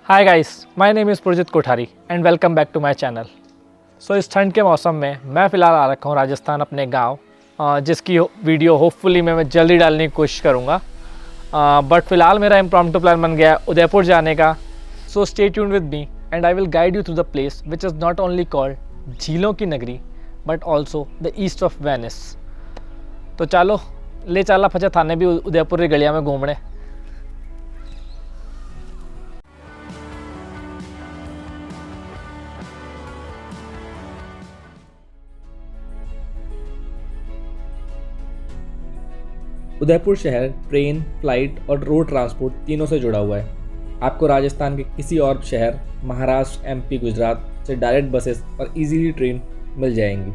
Hi guys, my name is Purjit Kothari and welcome back to my channel. So इस ठंड के मौसम में मैं फ़िलहाल आ रखा हूँ राजस्थान अपने गांव, जिसकी वीडियो होपफुली मैं जल्दी डालने की कोशिश करूँगा। बट फ़िलहाल मेरा इम्प्रॉम्प्टू प्लान बन गया उदयपुर जाने का। So stay tuned with me and I will guide you through the place which is not only called झीलों की नगरी but also the east of Venice. तो चलो ले चला फचा थाने भी उदयपुर की गलिया में घूमने। उदयपुर शहर ट्रेन, फ्लाइट और रोड ट्रांसपोर्ट तीनों से जुड़ा हुआ है। आपको राजस्थान के किसी और शहर, महाराष्ट्र, एमपी, गुजरात से डायरेक्ट बसेस और इजीली ट्रेन मिल जाएंगी।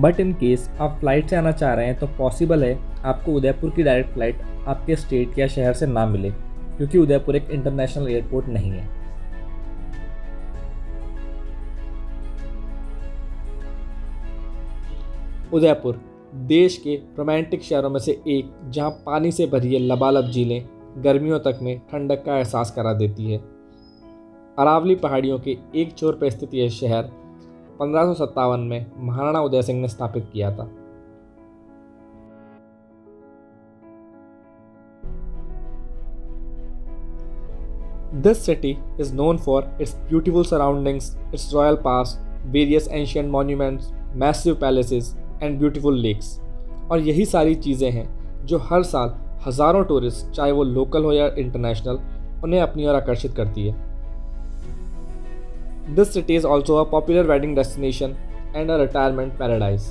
बट इन केस आप फ्लाइट से आना चाह रहे हैं तो पॉसिबल है आपको उदयपुर की डायरेक्ट फ्लाइट आपके स्टेट या शहर से ना मिले, क्योंकि उदयपुर एक इंटरनेशनल एयरपोर्ट नहीं है। उदयपुर देश के रोमांटिक शहरों में से एक, जहां पानी से भरी है लबालब झीलें गर्मियों तक में ठंडक का एहसास करा देती है। अरावली पहाड़ियों के एक छोर पर स्थित यह शहर 1557 में महाराणा उदय सिंह ने स्थापित किया था। This city is known for its beautiful surroundings, its royal past, various ancient monuments, massive palaces and beautiful lakes। और यही सारी चीज़ें हैं जो हर साल हज़ारों टूरिस्ट, चाहे वो लोकल हो या इंटरनेशनल, उन्हें अपनी ओर आकर्षित करती है। This city is also a popular wedding destination and a retirement paradise।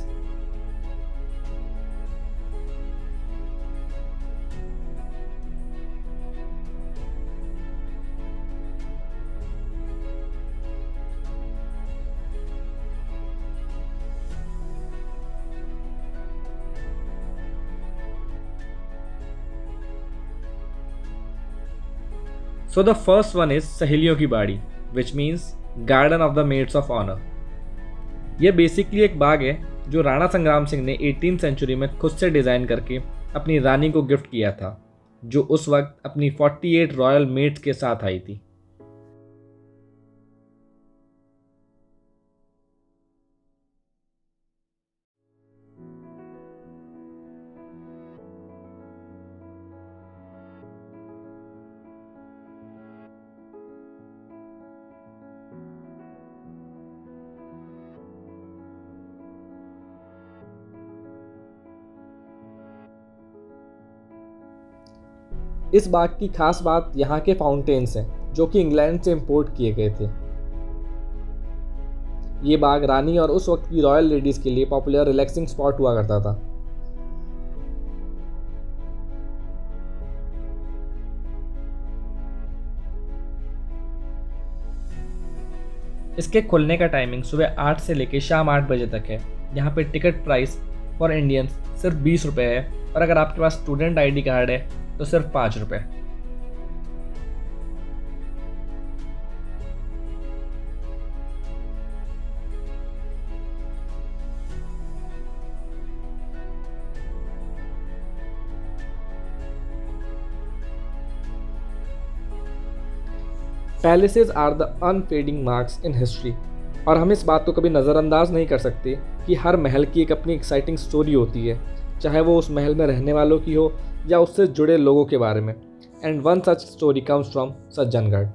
So the first one is सहेलियों की बाड़ी, which means garden of the maids of honour. यह बेसिकली एक बाग है जो राणा संग्राम सिंह ने 18th सेंचुरी में खुद से डिज़ाइन करके अपनी रानी को गिफ्ट किया था, जो उस वक्त अपनी 48 रॉयल मेड्स के साथ आई थी। इस बाग की खास बात यहाँ के फाउंटेन्स हैं, जो कि इंग्लैंड से इंपोर्ट किए गए थे। ये बाग रानी और उस वक्त की रॉयल लेडीज के लिए पॉपुलर रिलैक्सिंग स्पॉट हुआ करता था। इसके खुलने का टाइमिंग सुबह 8 से लेकर शाम 8 बजे तक है। यहाँ पे टिकट प्राइस फॉर इंडियंस सिर्फ 20 रुपये है, और अगर आपके पास स्टूडेंट आईडी कार्ड है तो सिर्फ 5 रुपये। Palaces are the unfading marks in history, और हम इस बात को कभी नज़रअंदाज नहीं कर सकते कि हर महल की एक अपनी एक्साइटिंग स्टोरी होती है, चाहे वो उस महल में रहने वालों की हो या उससे जुड़े लोगों के बारे में। And one such story comes from Sajjangarh.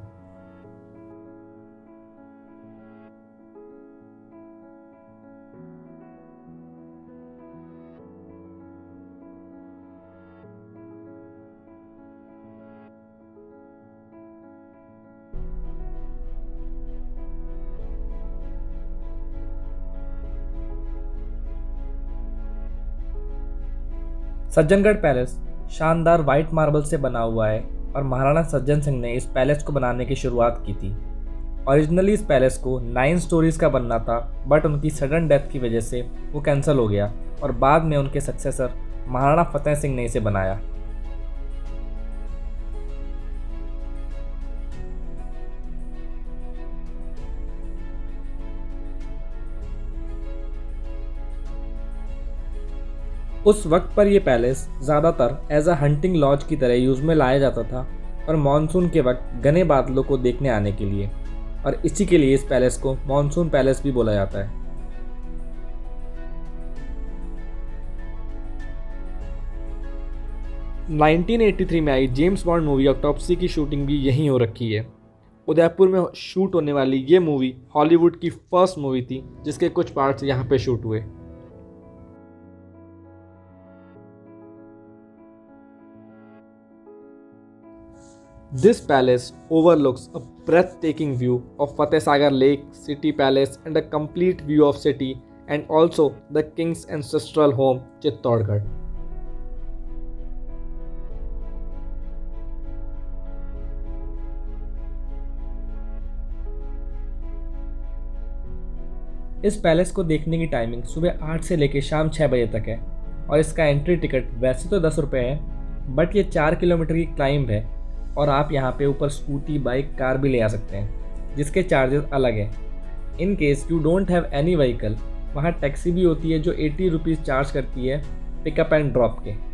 Sajjangarh palace शानदार वाइट मार्बल से बना हुआ है, और महाराणा सज्जन सिंह ने इस पैलेस को बनाने की शुरुआत की थी। ओरिजिनली इस पैलेस को 9 स्टोरीज का बनना था, बट उनकी सडन डेथ की वजह से वो कैंसिल हो गया, और बाद में उनके सक्सेसर महाराणा फतेह सिंह ने इसे बनाया। उस वक्त पर यह पैलेस ज़्यादातर एज अ हंटिंग लॉज की तरह यूज़ में लाया जाता था, और मानसून के वक्त घने बादलों को देखने आने के लिए, और इसी के लिए इस पैलेस को मानसून पैलेस भी बोला जाता है। (1983) में आई जेम्स बॉन्ड मूवी ऑटोप्सी की शूटिंग भी यहीं हो रखी है। उदयपुर में शूट होने वाली ये मूवी हॉलीवुड की फर्स्ट मूवी थी जिसके कुछ पार्ट्स यहाँ पे शूट हुए। This palace overlooks a breathtaking view of Fateh Sagar Lake, City Palace, and a complete view of city and also the king's ancestral home, Chittorgarh. इस palace को देखने की टाइमिंग सुबह 8 से लेकर शाम 6 बजे तक है और इसका एंट्री टिकट वैसे तो 10 रुपये है, बट ये 4 किलोमीटर की क्लाइंब है और आप यहाँ पे ऊपर स्कूटी, बाइक, कार भी ले आ सकते हैं जिसके चार्जेस अलग हैं। In case you don't have any vehicle, वहाँ टैक्सी भी होती है जो 80 रुपीज़ चार्ज करती है पिकअप एंड ड्रॉप के।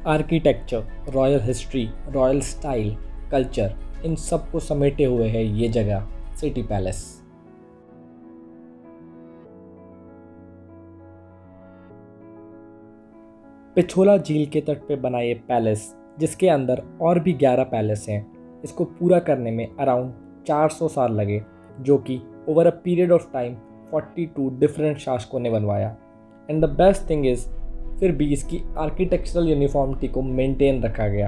Architecture, royal history, royal style, culture, इन सब को समेटे हुए है ये जगह सिटी पैलेस। पिछोला झील के तट पे बना ये पैलेस, जिसके अंदर और भी 11 पैलेस हैं, इसको पूरा करने में अराउंड 400 साल लगे, जो कि over a period of time 42 different शासकों ने बनवाया। And the best thing is फिर भी इसकी आर्किटेक्चरल यूनिफॉर्मिटी को मेंटेन रखा गया।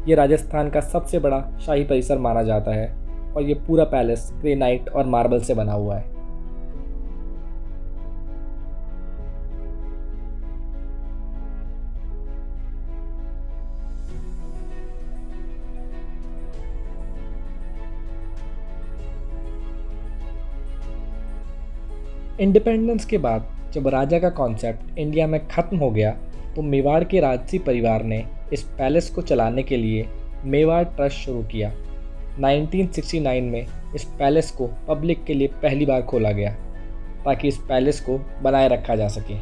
ये राजस्थान का सबसे बड़ा शाही परिसर माना जाता है और ये पूरा पैलेस ग्रेनाइट और मार्बल से बना हुआ है। इंडिपेंडेंस के बाद जब राजा का कॉन्सेप्ट इंडिया में ख़त्म हो गया तो मेवाड़ के राजसी परिवार ने इस पैलेस को चलाने के लिए मेवाड़ ट्रस्ट शुरू किया। 1969 में इस पैलेस को पब्लिक के लिए पहली बार खोला गया ताकि इस पैलेस को बनाए रखा जा सके।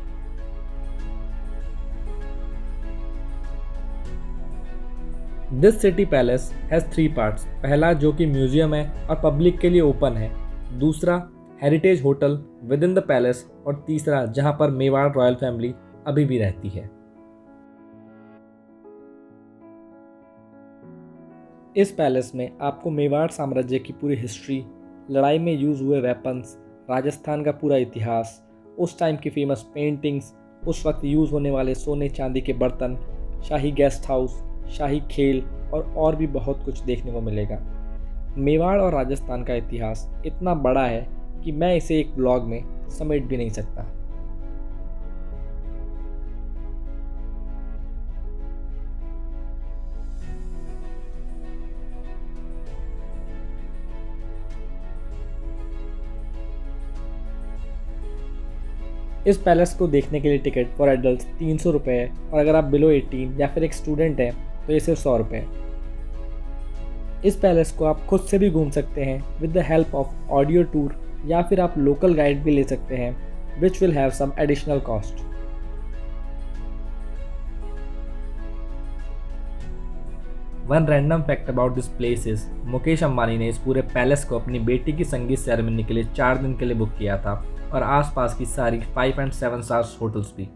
This city palace has 3 parts. पहला जो कि म्यूजियम है और पब्लिक के लिए ओपन है, दूसरा heritage hotel with in the palace और तीसरा जहां पर मेवाड़ रॉयल फैमिली अभी भी रहती है। इस पैलेस में आपको मेवाड़ साम्राज्य की पूरी हिस्ट्री, लड़ाई में यूज़ हुए वेपन्स, राजस्थान का पूरा इतिहास, उस टाइम की फेमस पेंटिंग्स, उस वक्त यूज़ होने वाले सोने चांदी के बर्तन, शाही गेस्ट हाउस, शाही खेल और भी बहुत कुछ देखने को मिलेगा। मेवाड़ और राजस्थान का इतिहास इतना बड़ा है कि मैं इसे एक ब्लॉग में समेट भी नहीं सकता। इस पैलेस को देखने के लिए टिकट फॉर एडल्ट 300 रुपये है और अगर आप बिलो 18 या फिर एक स्टूडेंट हैं तो ये सिर्फ 100 रुपये है। इस पैलेस को आप खुद से भी घूम सकते हैं with the help of audio tour, या फिर आप लोकल गाइड भी ले सकते हैं which will have some additional cost. One random fact about this place is Mukesh Ambani ने इस पूरे पैलेस को अपनी बेटी की संगीत सेरेमनी के लिए 4 दिन के लिए बुक किया था और आसपास की सारी 5 and 7 स्टार्स होटल्स भी,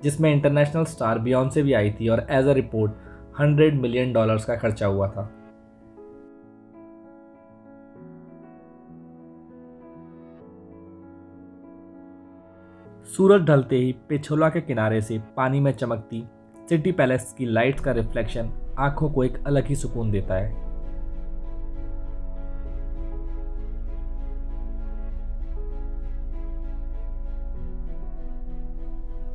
जिसमें इंटरनेशनल स्टार बियॉन्से भी आई थी और एज अ रिपोर्ट $100 मिलियन का खर्चा हुआ था। सूरज ढलते ही पिछोला के किनारे से पानी में चमकती सिटी पैलेस की लाइट्स का रिफ्लेक्शन आंखों को एक अलग ही सुकून देता है।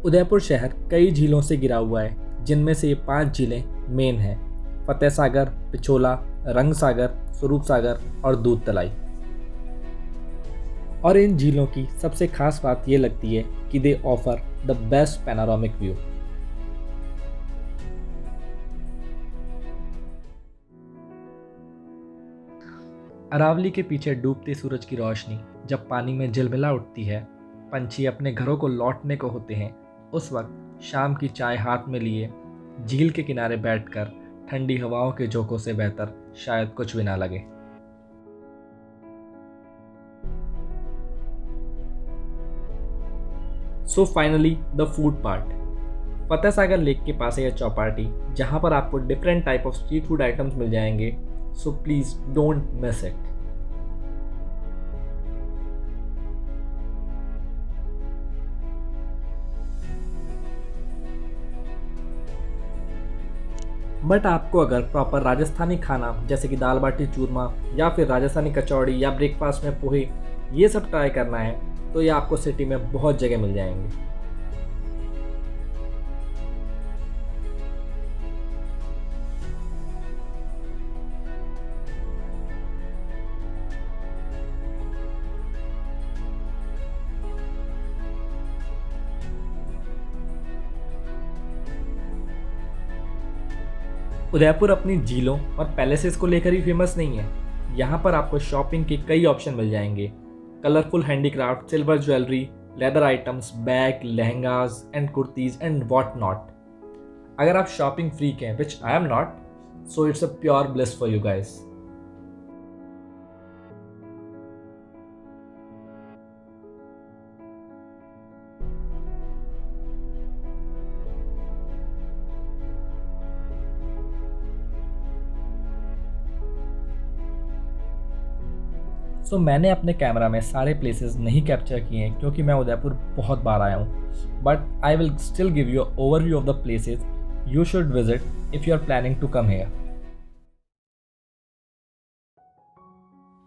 उदयपुर शहर कई झीलों से घिरा हुआ है, जिनमें से ये 5 झीलें मेन हैं: फतेह सागर, पिछोला, रंग सागर, स्वरूप सागर और दूध तलाई। और इन झीलों की सबसे खास बात ये लगती है कि they offer the best panoramic view. Aravalli के पीछे डूबते सूरज की रोशनी जब पानी में झिलमिला उठती है, पंछी अपने घरों को लौटने को होते हैं, उस वक्त शाम की चाय हाथ में लिए झील के किनारे बैठकर ठंडी हवाओं के झोंकों से बेहतर शायद कुछ भी ना लगे। So finally the food part. Fateh Sagar lake के पास है यह चौपाटी, जहां पर आपको different type of street food items मिल जाएंगे। So please don't miss it. But आपको अगर प्रॉपर राजस्थानी खाना जैसे कि दाल बाटी चूरमा या फिर राजस्थानी कचौड़ी या ब्रेकफास्ट में पोहे ये सब ट्राई करना है तो ये आपको सिटी में बहुत जगह मिल जाएंगे। उदयपुर अपनी झीलों और पैलेसेस को लेकर ही फेमस नहीं है। यहाँ पर आपको शॉपिंग के कई ऑप्शन मिल जाएंगे। Colourful handicraft, silver jewellery, leather items, bag, lehengas and kurtis and what not. अगर आप शॉपिंग फ्रीक हैं, which I am not, so it's a pure bliss for you guys. मैंने अपने कैमरा में सारे प्लेसेस नहीं कैप्चर किए हैं क्योंकि मैं उदयपुर बहुत बार आया हूँ, but I will still give you overview of the places you should visit if you are planning to come here.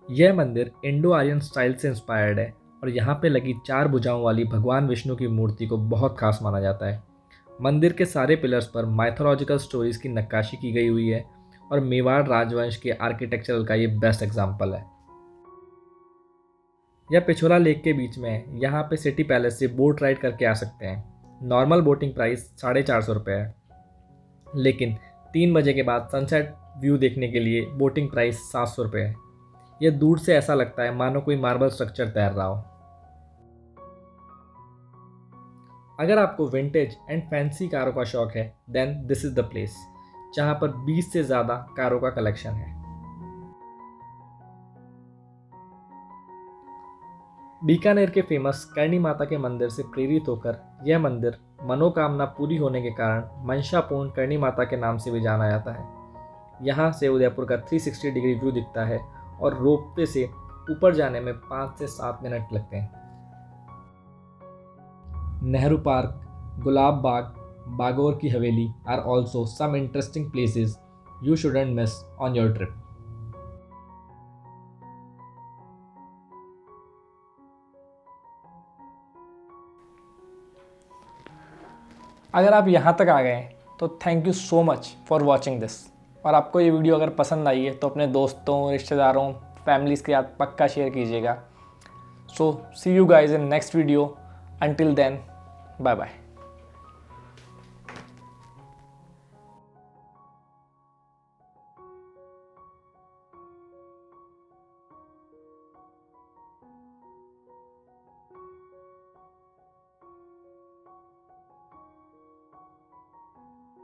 यह मंदिर इंडो आर्यन स्टाइल से इंस्पायर्ड है और यहाँ पे लगी 4 भुजाओं वाली भगवान विष्णु की मूर्ति को बहुत खास माना जाता है। मंदिर के सारे पिलर्स पर माइथोलॉजिकल स्टोरीज की नक्काशी की गई हुई है और मेवाड़ राजवंश के आर्किटेक्चरल का ये बेस्ट एग्जाम्पल है। यह पिछोला लेक के बीच में है। यहाँ पे सिटी पैलेस से बोट राइड करके आ सकते हैं। नॉर्मल बोटिंग प्राइस 450 रुपये है, लेकिन 3 बजे के बाद सनसेट व्यू देखने के लिए बोटिंग प्राइस 700 रुपये है। यह दूर से ऐसा लगता है मानो कोई मार्बल स्ट्रक्चर तैर रहा हो। अगर आपको विंटेज एंड फैंसी कारों का शौक है then this is the place, जहाँ पर 20 से ज़्यादा कारों का कलेक्शन है। बीकानेर के फेमस करणी माता के मंदिर से प्रेरित होकर यह मंदिर मनोकामना पूरी होने के कारण मंशापूर्ण करणी माता के नाम से भी जाना जाता है। यहाँ से उदयपुर का 360 डिग्री व्यू दिखता है और रोपवे से ऊपर जाने में 5 से 7 मिनट लगते हैं। Nehru Park, Gulab Bagh, Bagore ki Haveli are also some interesting places you shouldn't miss on your trip. अगर आप यहाँ तक आ गए हैं तो thank you so much for watching this. और आपको ये वीडियो अगर पसंद आई है तो अपने दोस्तों, रिश्तेदारों, फैमिलीज़ के साथ पक्का शेयर कीजिएगा। So see you guys in next video. Until then, bye bye.